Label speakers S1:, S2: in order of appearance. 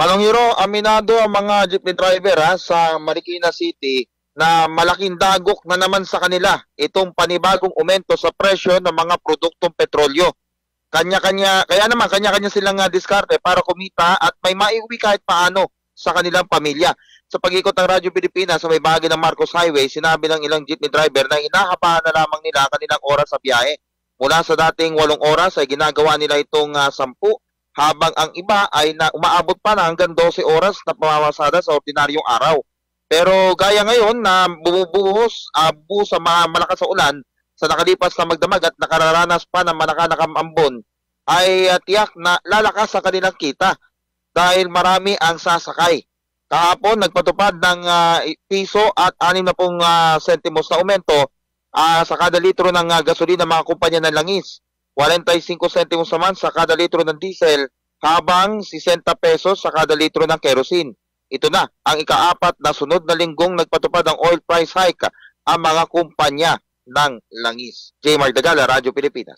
S1: Palonghiro, aminado ang mga jeepney driver sa Marikina City na malaking dagok na naman sa kanila itong panibagong aumento sa presyo ng mga produktong petrolyo. Kanya-kanya silang diskarte para kumita at may maiuwi kahit paano sa kanilang pamilya. Sa pag-ikot ng Radyo Pilipinas sa may bahagi ng Marcos Highway, sinabi ng ilang jeepney driver na inahabahan na lamang nila kanilang oras sa biyahe. Mula sa dating 8 oras ay ginagawa nila itong 10, habang ang iba ay umaabot pa na hanggang 12 oras na pamamasada sa ordinaryong araw. Pero gaya ngayon na bumubuhos sa malakas sa ulan sa nakalipas na magdamag at nakararanas pa ng manaka-ambon, ay tiyak na lalakas sa kanilang kita dahil marami ang sasakay. Kahapon nagpatupad ng piso at 60 sentimos na aumento sa kada litro ng gasolina mga kumpanya ng langis. 45 sentimos naman sa kada litro ng diesel, habang 60 pesos sa kada litro ng kerosene. Ito na ang ika-4 na sunod na linggong nagpatupad ng oil price hike ang mga kumpanya ng langis. J. Mardagala, Radyo Pilipinas.